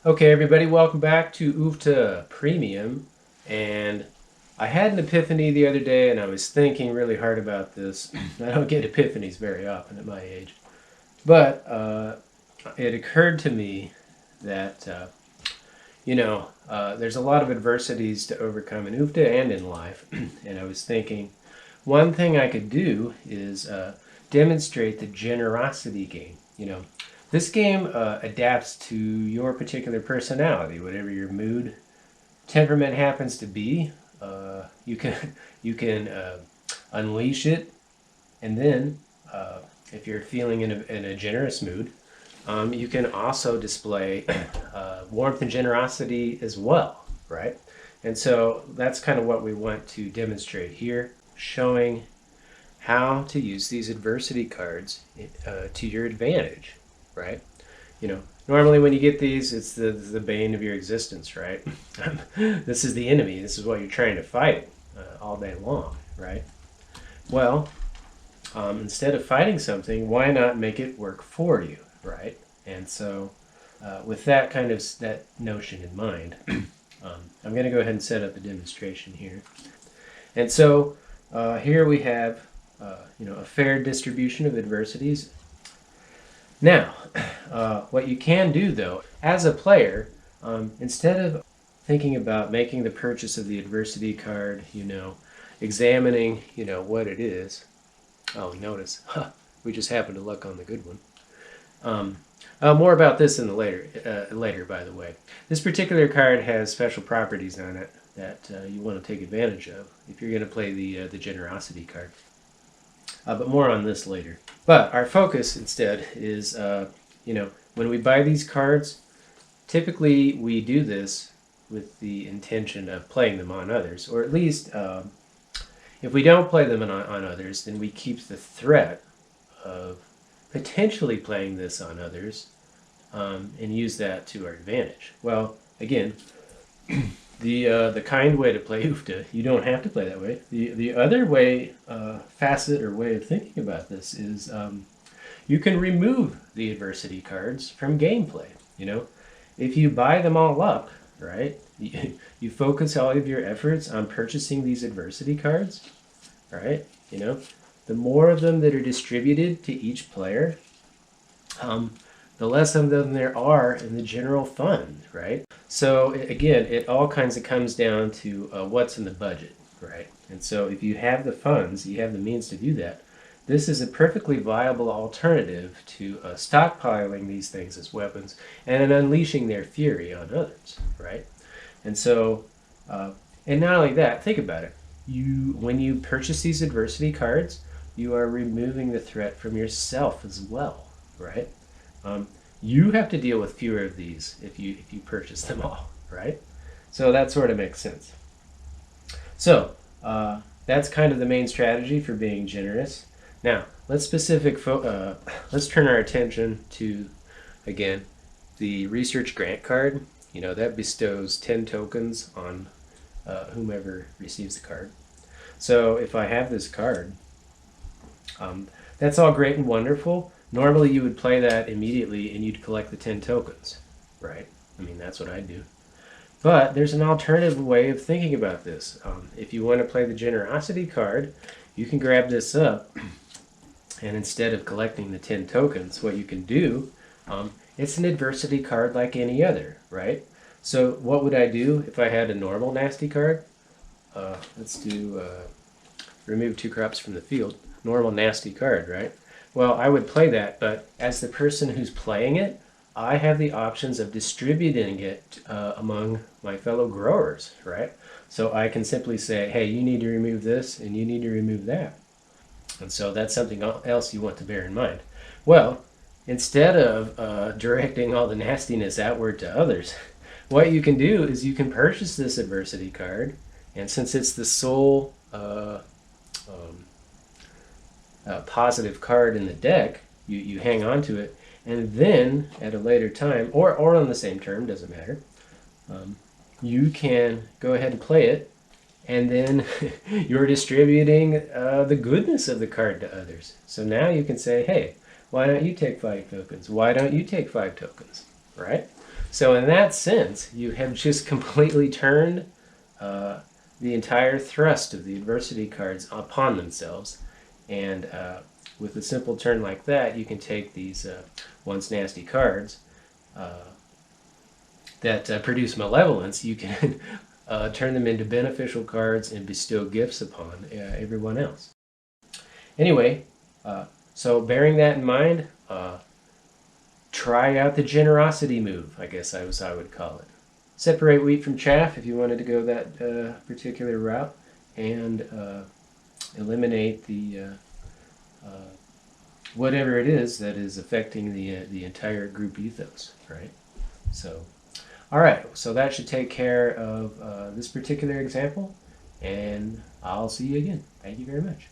Okay, everybody, welcome back to UFTA Premium. And I had an epiphany the other day, and I was thinking really hard about this. I don't get epiphanies very often at my age, but it occurred to me that there's a lot of adversities to overcome in UFTA and in life. And I was thinking one thing I could do is demonstrate the generosity game. This game adapts to your particular personality, whatever your mood, temperament happens to be. You can you can unleash it, and then if you're feeling in a generous mood, you can also display warmth and generosity as well, right? And so that's kind of what we want to demonstrate here, showing how to use these adversity cards to your advantage, right? Normally when you get these, it's the bane of your existence, right? This is the enemy. This is what you're trying to fight all day long, right? Well, instead of fighting something, why not make it work for you, right? And so, with that kind of that notion in mind, I'm going to go ahead and set up a demonstration here. And so, here we have, a fair distribution of adversities. Now, what you can do though, as a player, instead of thinking about making the purchase of the adversity card, examining, what it is. Oh, notice, we just happened to luck on the good one. More about this in the later, by the way. This particular card has special properties on it that you want to take advantage of if you're going to play the generosity card. But more on this later. But our focus instead is, when we buy these cards, typically we do this with the intention of playing them on others, or at least if we don't play them on others, then we keep the threat of potentially playing this on others and use that to our advantage. Well, again, the kind way to play UFTA, you don't have to play that way. The other way, facet or way of thinking about this is you can remove the adversity cards from gameplay. If you buy them all up, right? You focus all of your efforts on purchasing these adversity cards, right? The more of them that are distributed to each player, the less of them there are in the general fund, right? So again, it all kinds of comes down to what's in the budget, right? And so if you have the funds, you have the means to do that, this is a perfectly viable alternative to stockpiling these things as weapons and unleashing their fury on others, right? And so, and not only that, think about it. When you purchase these adversity cards, you are removing the threat from yourself as well, right? You have to deal with fewer of these if you purchase them all, right? So that sort of makes sense. So that's kind of the main strategy for being generous. Now let's turn our attention to, again, the research grant card. That bestows 10 tokens on whomever receives the card. So if I have this card, that's all great and wonderful. Normally you would play that immediately and you'd collect the 10 tokens, right? I mean, that's what I do. But there's an alternative way of thinking about this. If you want to play the generosity card, you can grab this up, and instead of collecting the 10 tokens, what you can do, it's an adversity card like any other, right? So what would I do if I had a normal nasty card? Let's do remove 2 crops from the field. Normal nasty card, right? Well, I would play that, but as the person who's playing it, I have the options of distributing it among my fellow growers, right? So I can simply say, hey, you need to remove this and you need to remove that. And so that's something else you want to bear in mind. Well, instead of directing all the nastiness outward to others, what you can do is you can purchase this adversity card, and since it's the sole positive card in the deck, you hang on to it, and then at a later time, or on the same turn, doesn't matter, you can go ahead and play it, and then you're distributing the goodness of the card to others. So now you can say, hey, why don't you take 5 tokens? Why don't you take 5 tokens? Right? So in that sense, you have just completely turned the entire thrust of the adversity cards upon themselves. And with a simple turn like that, you can take these once nasty cards that produce malevolence. You can turn them into beneficial cards and bestow gifts upon everyone else. Anyway, so bearing that in mind, try out the generosity move, I guess I would call it. Separate wheat from chaff if you wanted to go that particular route, and eliminate the whatever it is that is affecting the entire group ethos, right? So, all right, so that should take care of this particular example, and I'll see you again. Thank you very much.